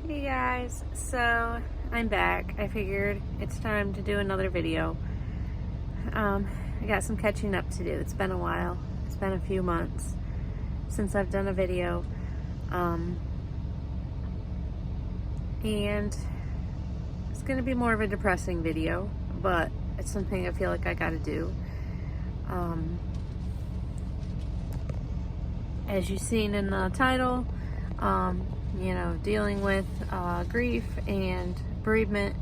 Hey guys, so I'm back. I figured it's time to do another video. I got some catching up to do. It's been a while. It's been a few months since I've done a video. And it's going to be more of a depressing video, but it's something I feel like I got to do. As you've seen in the title, dealing with grief and bereavement.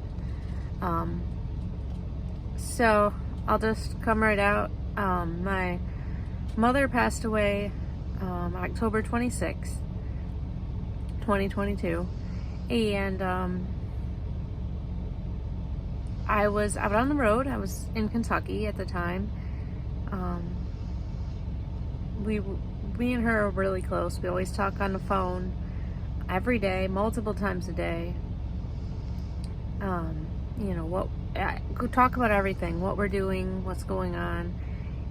So I'll just come right out. My mother passed away October 26th, 2022. And I was out on the road. I was in Kentucky at the time. Me and her are really close. We always talk on the phone every day, multiple times a day. Talk about everything, what we're doing, what's going on.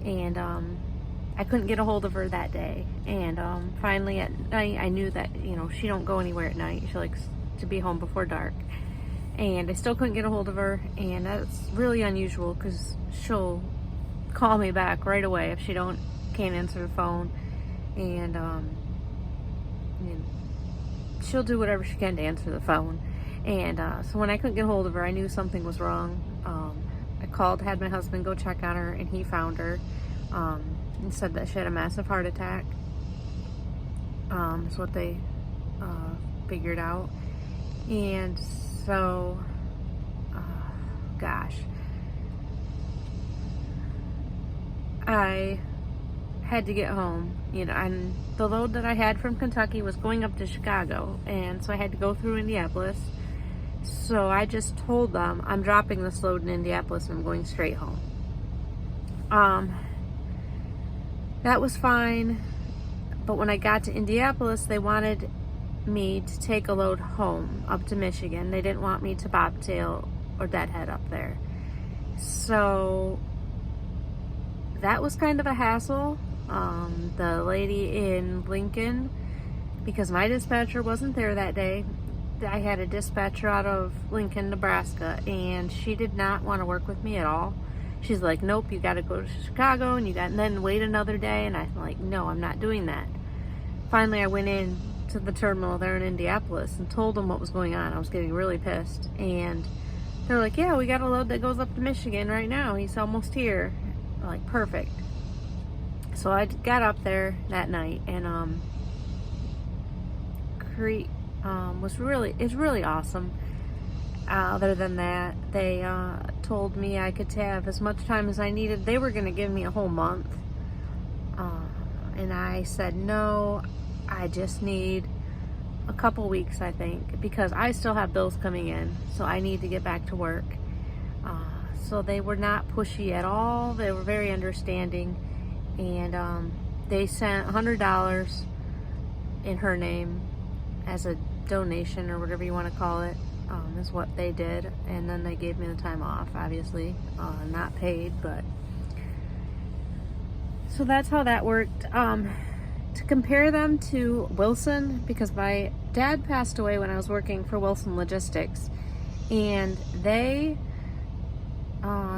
And I couldn't get a hold of her that day. And finally at night, I knew that, she don't go anywhere at night. She likes to be home before dark. And I still couldn't get a hold of her. And that's really unusual because she'll call me back right away if she can't answer the phone. And she'll do whatever she can to answer the phone. And so when I couldn't get a hold of her, I knew something was wrong. I called, had my husband go check on her, and he found her and said that she had a massive heart attack. Is what they figured out. And so, I had to get home, and the load that I had from Kentucky was going up to Chicago, and so I had to go through Indianapolis. So I just told them I'm dropping this load in Indianapolis and I'm going straight home. That was fine, but when I got to Indianapolis, they wanted me to take a load home up to Michigan. They didn't want me to bobtail or deadhead up there. So that was kind of a hassle. The lady in Lincoln, because my dispatcher wasn't there that day, I had a dispatcher out of Lincoln, Nebraska, and she did not want to work with me at all. She's like, nope, you got to go to Chicago and then wait another day. And I'm like, no, I'm not doing that. Finally, I went in to the terminal there in Indianapolis and told them what was going on. I was getting really pissed. And they're like, yeah, we got a load that goes up to Michigan right now. He's almost here. I'm like, perfect. So I got up there that night, and crete is really awesome. Other than that, they told me I could have as much time as I needed. They were going to give me a whole month, and I said no. I just need a couple weeks, I think, because I still have bills coming in, so I need to get back to work. So they were not pushy at all. They were very understanding. And they sent $100 in her name as a donation, or whatever you want to call it, is what they did. And then they gave me the time off, obviously, not paid, but so that's how that worked. To compare them to Wilson, because my dad passed away when I was working for Wilson Logistics, and they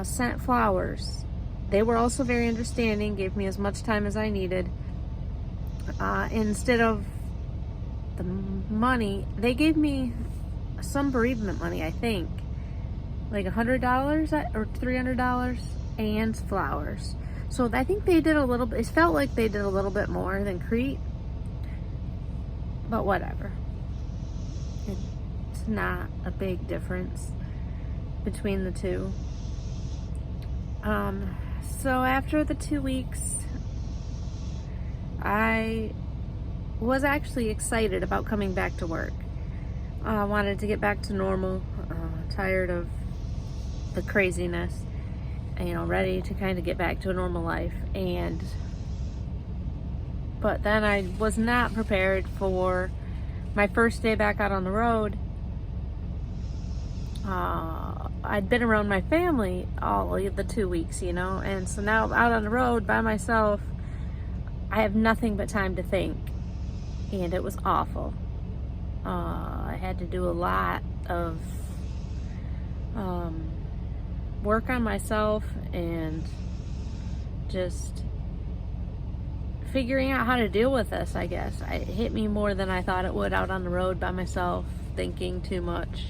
sent flowers. They were also very understanding, gave me as much time as I needed. Instead of the money, they gave me some bereavement money, I think. Like $100 or $300 and flowers. So I think they did a little bit, it felt like they did a little bit more than crete. But whatever. It's not a big difference between the two. So after the 2 weeks, I was actually excited about coming back to work. I wanted to get back to normal, tired of the craziness, ready to kind of get back to a normal life. But then I was not prepared for my first day back out on the road. I'd been around my family all of the 2 weeks, and so now out on the road by myself, I have nothing but time to think, and it was awful. I had to do a lot of work on myself and just figuring out how to deal with this, I guess. It hit me more than I thought it would out on the road by myself, thinking too much.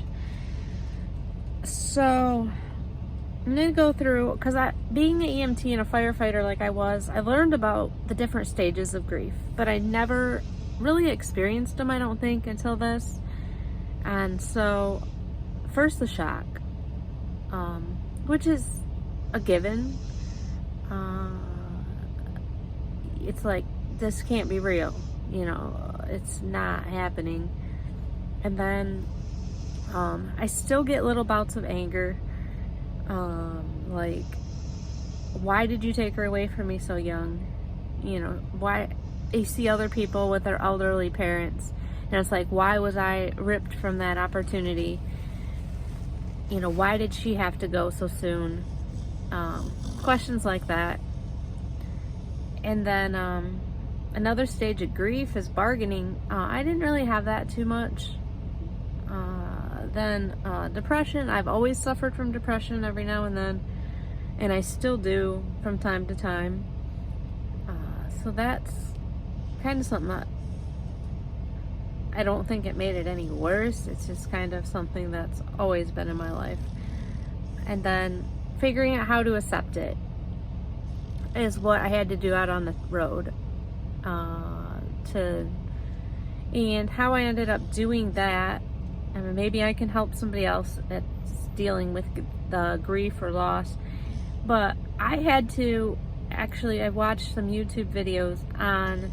So I'm going to go through, because being an EMT and a firefighter like I was, I learned about the different stages of grief, but I never really experienced them, I don't think, until this. And so, first the shock, which is a given. It's like, this can't be real, it's not happening. And then I still get little bouts of anger, like, why did you take her away from me so young? Why? You see other people with their elderly parents, and it's like, why was I ripped from that opportunity? Why did she have to go so soon? Questions like that. And then another stage of grief is bargaining. I didn't really have that too much. Then depression. I've always suffered from depression every now and then, and I still do from time to time. So that's kind of something that I don't think it made it any worse. It's just kind of something that's always been in my life. And then figuring out how to accept it is what I had to do out on the road. And how I ended up doing that, I mean, maybe I can help somebody else that's dealing with the grief or loss. But I had to, actually, I watched some YouTube videos on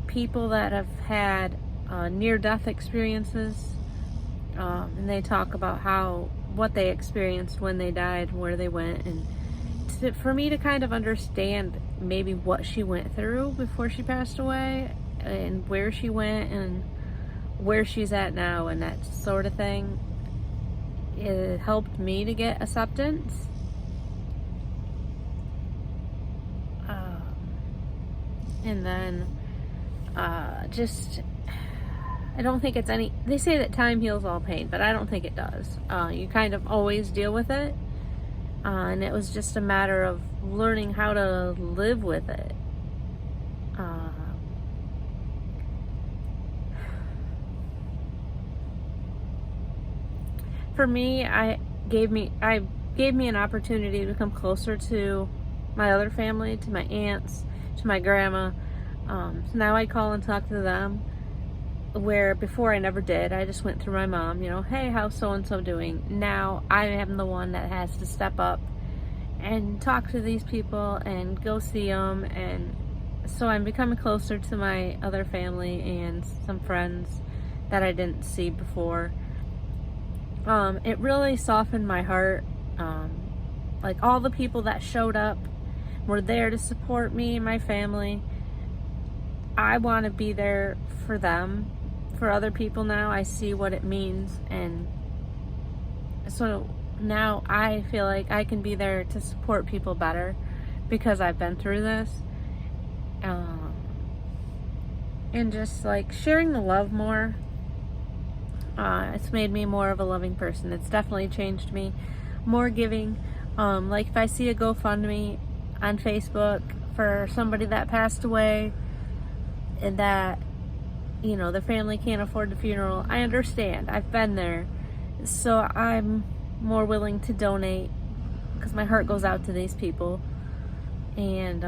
people that have had near-death experiences, and they talk about what they experienced when they died, where they went, and for me to kind of understand maybe what she went through before she passed away, and where she went, and where she's at now, and that sort of thing, it helped me to get acceptance. And then I don't think it's they say that time heals all pain, but I don't think it does. You kind of always deal with it, and it was just a matter of learning how to live with it. For me, it gave me an opportunity to become closer to my other family, to my aunts, to my grandma. So now I call and talk to them, where before I never did. I just went through my mom, hey, how's so-and-so doing? Now I am the one that has to step up and talk to these people and go see them. And so I'm becoming closer to my other family and some friends that I didn't see before. It really softened my heart. Like, all the people that showed up were there to support me and my family. I want to be there for them, for other people now. I see what it means, and so now I feel like I can be there to support people better because I've been through this. And just like sharing the love more. It's made me more of a loving person. It's definitely changed me. More giving. Like if I see a GoFundMe on Facebook for somebody that passed away and that, the family can't afford the funeral, I understand. I've been there. So I'm more willing to donate because my heart goes out to these people. And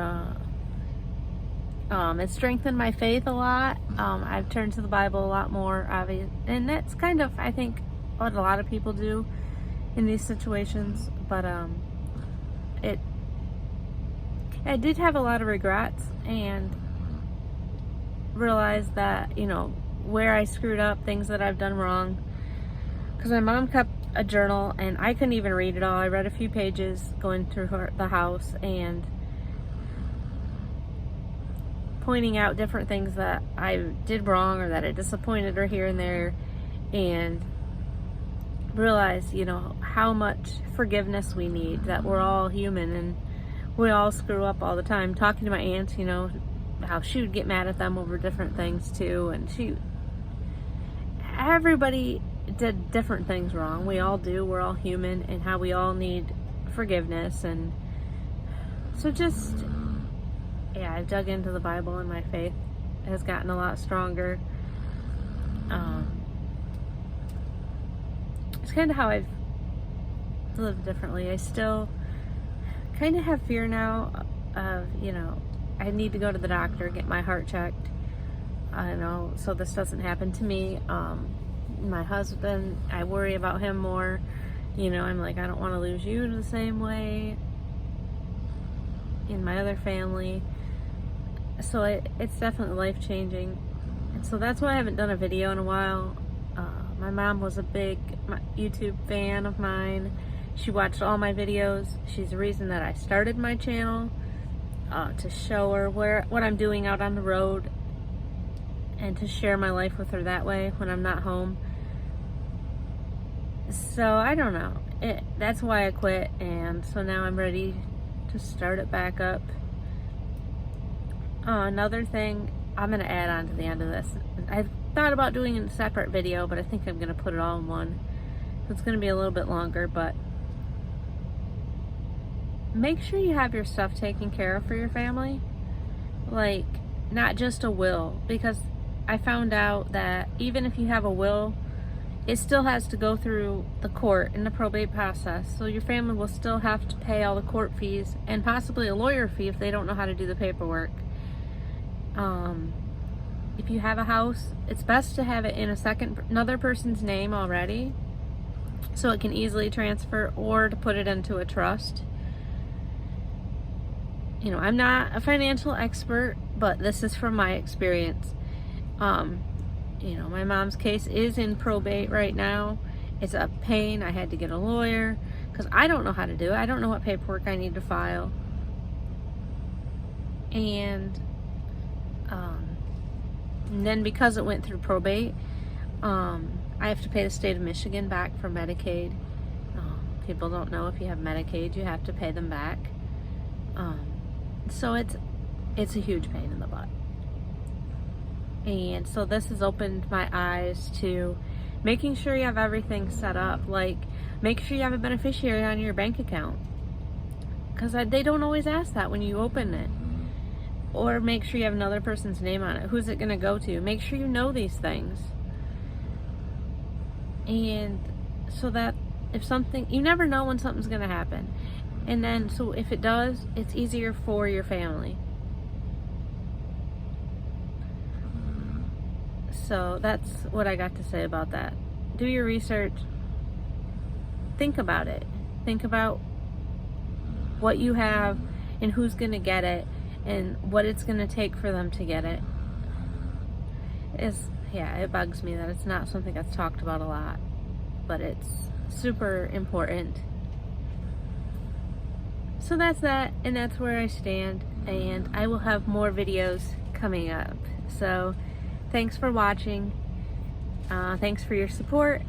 it strengthened my faith a lot. I've turned to the Bible a lot more, and that's kind of, I think, what a lot of people do in these situations. But I did have a lot of regrets, and realized that, where I screwed up, things that I've done wrong. Because my mom kept a journal, and I couldn't even read it all. I read a few pages going through the house and pointing out different things that I did wrong or that I disappointed her here and there, and realize, how much forgiveness we need, that we're all human and we all screw up all the time. Talking to my aunts, how she would get mad at them over different things too, and everybody did different things wrong. We all do. We're all human, and how we all need forgiveness. And so just, yeah, I've dug into the Bible, and my faith has gotten a lot stronger. It's kind of how I've lived differently. I still kind of have fear now of, I need to go to the doctor, get my heart checked, so this doesn't happen to me. My husband, I worry about him more. I'm like, I don't want to lose you the same way in my other family. So it's definitely life-changing. And so that's why I haven't done a video in a while. My mom was a big YouTube fan of mine. She watched all my videos. She's the reason that I started my channel, to show her what I'm doing out on the road, and to share my life with her that way when I'm not home. So I don't know. That's why I quit, and so now I'm ready to start it back up. Another thing I'm going to add on to the end of this. I've thought about doing a separate video, but I think I'm going to put it all in one. It's going to be a little bit longer, but make sure you have your stuff taken care of for your family. Like, not just a will, because I found out that even if you have a will, it still has to go through the court in the probate process. So your family will still have to pay all the court fees and possibly a lawyer fee if they don't know how to do the paperwork. If you have a house, it's best to have it in another person's name already, so it can easily transfer, or to put it into a trust. I'm not a financial expert, but this is from my experience. My mom's case is in probate right now. It's a pain. I had to get a lawyer because I don't know how to do it. I don't know what paperwork I need to file. And then because it went through probate, I have to pay the state of Michigan back for Medicaid. People don't know, if you have Medicaid, you have to pay them back. So it's a huge pain in the butt. And so this has opened my eyes to making sure you have everything set up. Like, make sure you have a beneficiary on your bank account, because they don't always ask that when you open it. Or make sure you have another person's name on it. Who's it going to go to? Make sure you know these things. And so that if something, you never know when something's going to happen. And then, so if it does, it's easier for your family. So that's what I got to say about that. Do your research. Think about it. Think about what you have and who's going to get it, and what it's going to take for them to get it. It bugs me that it's not something that's talked about a lot, but it's super important. So that's that, and that's where I stand, and I will have more videos coming up. So thanks for watching. Thanks for your support,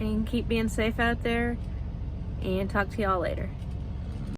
and keep being safe out there, and talk to y'all later.